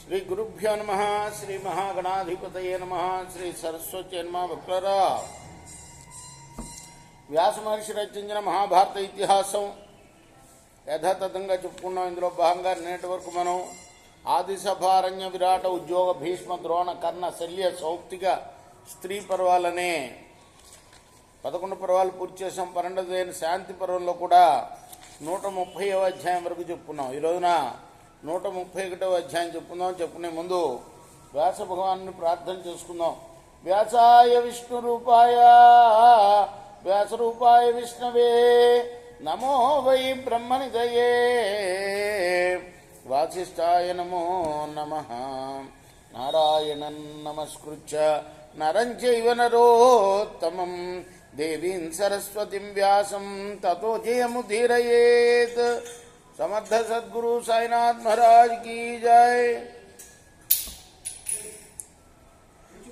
శ్రీ గురుభ్యో నమః. శ్రీ మహాగణాధిపతయే నమః. శ్రీ సరస్వతి నమః. భక్తులారా, వ్యాస మహర్షి రచించిన మహాభారత ఇతిహాసం యథాతథంగా చెప్పుకున్నాం. ఇందులో భాగంగా నేటి వరకు మనం ఆదిసభారణ్య విరాట ఉద్యోగ భీష్మ ద్రోణ కర్ణ శల్య సౌప్తిక స్త్రీ పర్వాలనే 11 పర్వాలు పూర్తి చేసాం. 12వ శాంతి పర్వంలో కూడా 130వ అధ్యాయం వరకు చెప్పుకున్నాం. ఈ రోజున 131వ అధ్యాయం చెప్పుకునే ముందు వ్యాస భగవాన్ని ప్రార్థన చేసుకుందాం. వ్యాసాయ విష్ణు రూపాయ వ్యాసరూపాయ విష్ణవే నమో వై బ్రహ్మనిధయే వాసిష్ఠాయ నమో నమః. నారాయణం నమస్కృత్య నరం చైవ నరోత్తమం దేవీం సరస్వతిం వ్యాసం తతో జయముదీరయేత్. సమర్థ సద్గురు సాయినాథ్ మహారాజ్ की जय.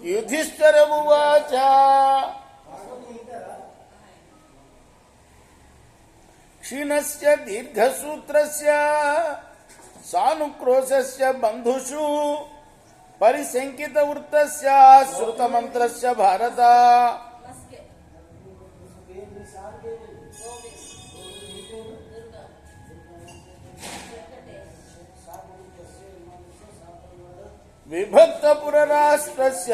युधिष्ठिर उवाच क्षीणस्य दीर्घसूत्रस्य सानुक्रोशस्य बन्धुषु परिशंकितवृत्तस्य श्रुतमन्त्रस्य भारत. विभक्तपुरराष्ट्रस्य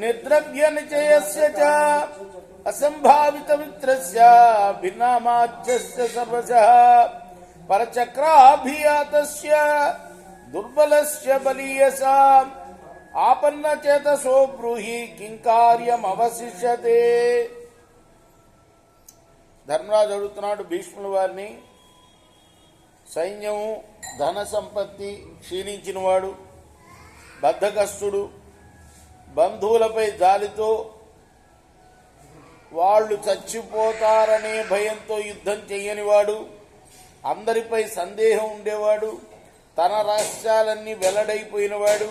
निर्द्रव्यनिचयस्य च असंभावितमित्रस्य भिन्नामाच्यस्य सर्वशः परचक्राभियातस्य दुर्बलस्य बलीयसा आपन्नचेतसो ब्रूहि किं कार्यमवशिष्यते. ధర్మరాజు అడుగుతున్నాడు భీష్ముల వారిని. సైన్యము ధన సంపత్తి క్షీణించినవాడు, బద్ధకస్తుడు, బంధువులపై జాలితో వాళ్ళు చచ్చిపోతారనే భయంతో యుద్ధం చెయ్యనివాడు, అందరిపై సందేహం ఉండేవాడు, తన రహస్యాలన్నీ వెల్లడైపోయినవాడు,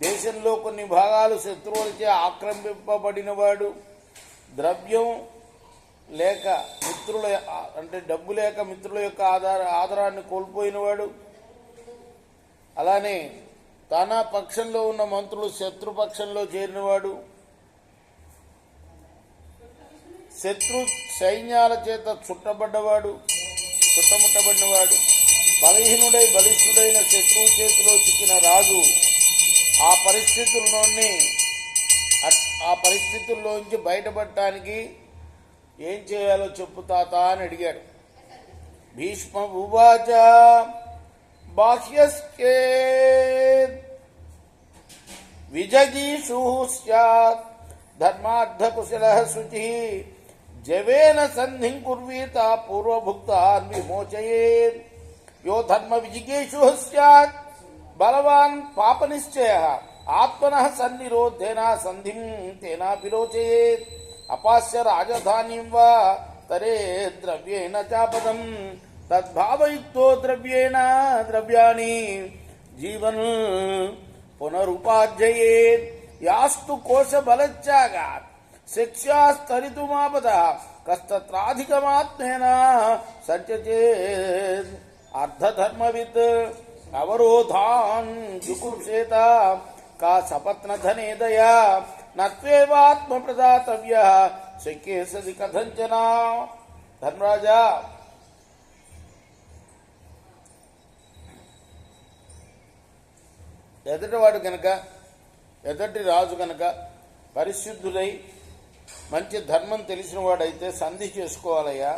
దేశంలో కొన్ని భాగాలు శత్రువులచే ఆక్రమింపబడినవాడు, ద్రవ్యం లేక మిత్రుల అంటే డబ్బు లేక మిత్రుల యొక్క ఆదరాన్ని కోల్పోయినవాడు, అలానే తన పక్షంలో ఉన్న మంత్రులు శత్రుపక్షంలో చేరినవాడు, శత్రు సైన్యాల చేత చుట్టముట్టబడినవాడు, బలహీనుడై బలిష్ఠుడైన శత్రువు చేతిలో చిక్కిన రాజు ఆ పరిస్థితుల్లోంచి బయటపడటానికి ఏం చేయాలో చెప్పు తాత అని అడిగాడు. భీష్మ ఉవాచ బాహ్యస్కే విజగీషు స్యాత్ ధర్మార్థకుశలః శుచి జవేన సంధిం కుర్వీత పూర్వభుక్తాన్ విమోచయేత్. యో ధర్మ విజిగీషు స్యాత్ బలవాన్ పాపనిశ్చయః ఆత్మనః సన్నిరోధేన సంధిం తేనాపి రోచయేత్. అపాస్య రాజధానీం వా తరే ద్రవ్యేణ చాపదం తద్భావయుక్తో ద్రవ్యేణ ద్రవ్యాణి జీవన్ పునరుపాధ్యయేత్. యాస్తు కోశ బలత్యాగాత్ శిక్షాస్తరితుమాపద కస్తత్రాధికమాత్మేన సంచచేత్. అర్ధధర్మవిత్ అవరోధాన్ జుగుప్సేత కా సపత్నధనేదయా నత్వేవాత్మ ప్రదాతవ్య శక్యే సది కథంచన. ధర్మరాజా, ఎదటివాడు గనక ఎదటి రాజు గనక పరిశుద్ధులై మంచి ధర్మం తెలిసిన వాడైతే సంధి చేసుకోవాలయ్యా.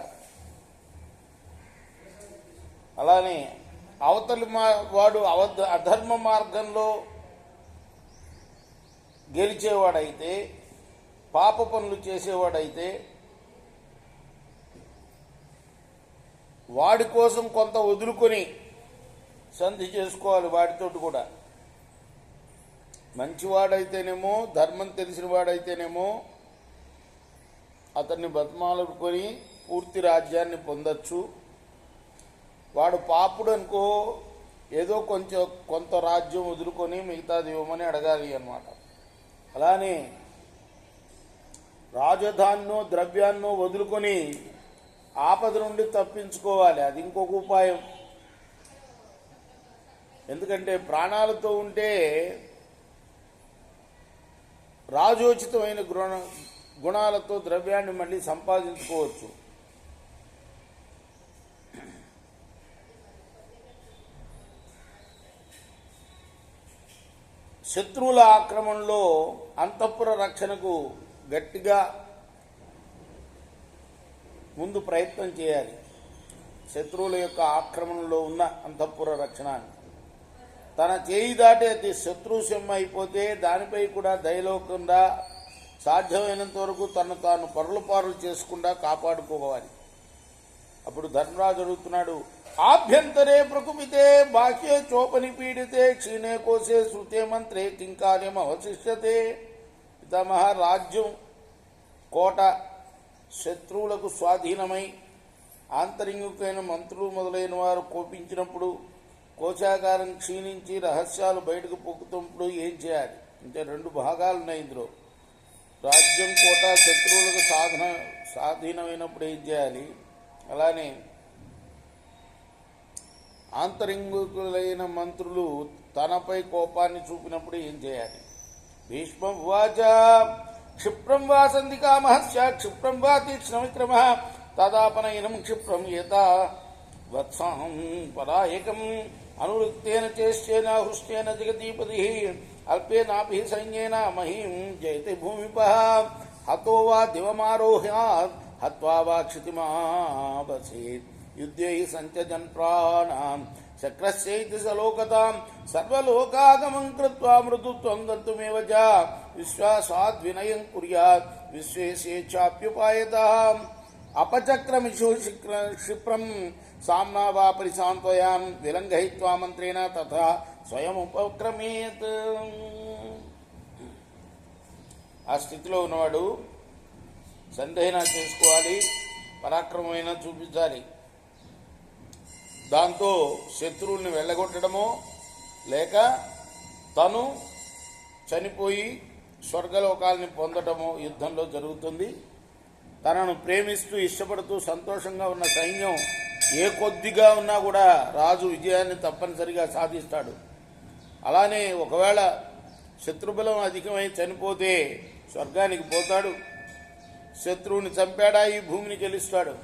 అలానే అవతలి వాడు అధర్మ మార్గంలో గెలిచేవాడైతే, పాప పనులు చేసేవాడైతే వాడి కోసం కొంత వదులుకొని సంధి చేసుకోవాలి వాడితోటి కూడా. మంచివాడైతేనేమో, ధర్మం తెలిసిన వాడైతేనేమో అతన్ని బతిమాలుకొని పూర్తి రాజ్యాన్ని పొందొచ్చు. వాడు పాపుడు అనుకో, ఏదో కొంత రాజ్యం వదులుకొని మిగతాది ఇవ్వమని అడగాలి అన్నమాట. అలానే రాజధాన్నో ద్రవ్యాన్నో వదులుకొని ఆపద నుండి తప్పించుకోవాలి, అది ఇంకొక ఉపాయం. ఎందుకంటే ప్రాణాలతో ఉంటే రాజోచితమైన గుణాలతో ద్రవ్యాన్ని మళ్ళీ సంపాదించుకోవచ్చు. శత్రువుల ఆక్రమణలో అంతఃపుర రక్షణకు గట్టిగా ముందు ప్రయత్నం చేయాలి. శత్రువుల యొక్క ఆక్రమణలో ఉన్న అంతఃపుర రక్షణాన్ని తన చేయి దాటి అది శత్రుశమ్మ అయిపోతే దానిపై కూడా దయలోకుండా సాధ్యమైనంత వరకు తను తాను పరులు చేసుకుండా కాపాడుకోవాలి. అప్పుడు ధర్మరాజు అడుగుతున్నాడు, ఆభ్యంతరే ప్రకుపితే బాహ్యే చోపని పీడితే క్షీణే కోసే శృతే మంత్రే కింకార్యం అవశిష్యతే. పితామహ, రాజ్యం కోట శత్రువులకు స్వాధీనమై ఆంతరింగికైన మంత్రులు మొదలైన వారు కోపించినప్పుడు, కోశాగారం క్షీణించి రహస్యాలు బయటకు పొక్కుతున్నప్పుడు ఏం చేయాలి అంటే 2 భాగాలు ఉన్నాయి ఇందులో. రాజ్యం కోట శత్రువులకు స్వాధీనమైనప్పుడు ఏం చేయాలి, అలానే ఆంతరింగికులైన మంత్రులు తనపై కోపాన్ని చూపినప్పుడు ఏం చేయాలి. భీష్మ ఉవాచ క్షిప్రం వా సంధికామహస్య క్షిప్రం వా తీక్ష్ణ విక్రమ తదాపనయనం క్షిప్రం ఏత వత్సాహం పరాయకం అనువృత్తేన చేష్టేన హృష్టేన జగదీపతి అల్పేనాపి సైన్యేన మహీం జయతి భూమిపః హతో వా దివమారోహ్యాత్ హత్వా వా క్షితిమావసేత్ యుద్ధే సంత్యజన్ ప్రాణాం చక్రస్యైతి సలోకతాం సర్వలోకాగమం కృత్వా మృదుత్వం గంతుమేవ చ విశ్వాసాద్వినయం కుర్యాత్ విశ్వేశేచ్ఛాప్యుపాయతః అపచక్రమిషు క్షిప్రం సామ్నా వా పరిశాంతయాన్ విలంఘయిత్వా మంత్రేణ తథా స్వయం ఉపక్రమేత్. ఆ స్థితిలో ఉన్నవాడు సందేహన చేసుకోవాలి, పరాక్రమమైన చూపించాలి. దాంతో శత్రువుల్ని వెళ్ళగొట్టడమో లేక తను చనిపోయి స్వర్గలోకాలని పొందటమో యుద్ధంలో జరుగుతుంది. తనను ప్రేమిస్తూ ఇష్టపడుతూ సంతోషంగా ఉన్న సైన్యం ఏ కొద్దిగా ఉన్నా కూడా రాజు విజయాన్ని తప్పనిసరిగా సాధిస్తాడు. అలానే ఒకవేళ శత్రుబలం అధికమై చనిపోతే స్వర్గానికి పోతాడు. శత్రువుని చంపాడా ఈ భూమిని గెలుస్తాడు.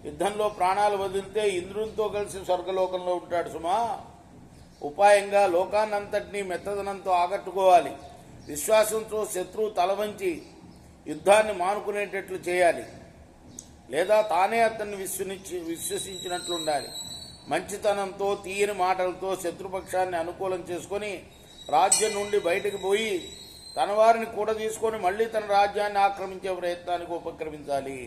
యుద్ధంలో ప్రాణాలు వదిలితే ఇంద్రునితో కలిసి స్వర్గలోకంలో ఉంటాడు. సుమా, ఉపాయంగా లోకాన్నంతటినీ మెత్తదనంతో ఆకట్టుకోవాలి. విశ్వాసంతో శత్రువు తల వంచి యుద్ధాన్ని మానుకునేటట్లు చేయాలి, లేదా తానే అతన్ని విశ్వసించినట్లు ఉండాలి. మంచితనంతో తీయని మాటలతో శత్రుపక్షాన్ని అనుకూలం చేసుకొని రాజ్యం నుండి బయటకు పోయి తన వారిని కూడా తీసుకొని మళ్ళీ తన రాజ్యాన్ని ఆక్రమించే ప్రయత్నానికి ఉపక్రమించాలి.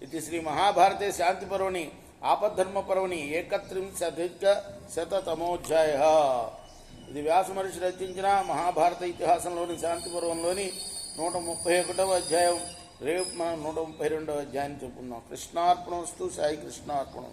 ఇది శ్రీ మహాభారతే శాంతి పర్వణి ఆపద్ధర్మ పర్వణి 31-శతమోధ్యాయ. ఇది వ్యాస మహర్షి రచించిన మహాభారత ఇతిహాసంలోని శాంతి పర్వంలోని 131వ అధ్యాయం. రేపు మనం 132వ అధ్యాయాన్ని చెప్పుకుందాం. కృష్ణార్పణమస్తు. సాయి కృష్ణార్పణం.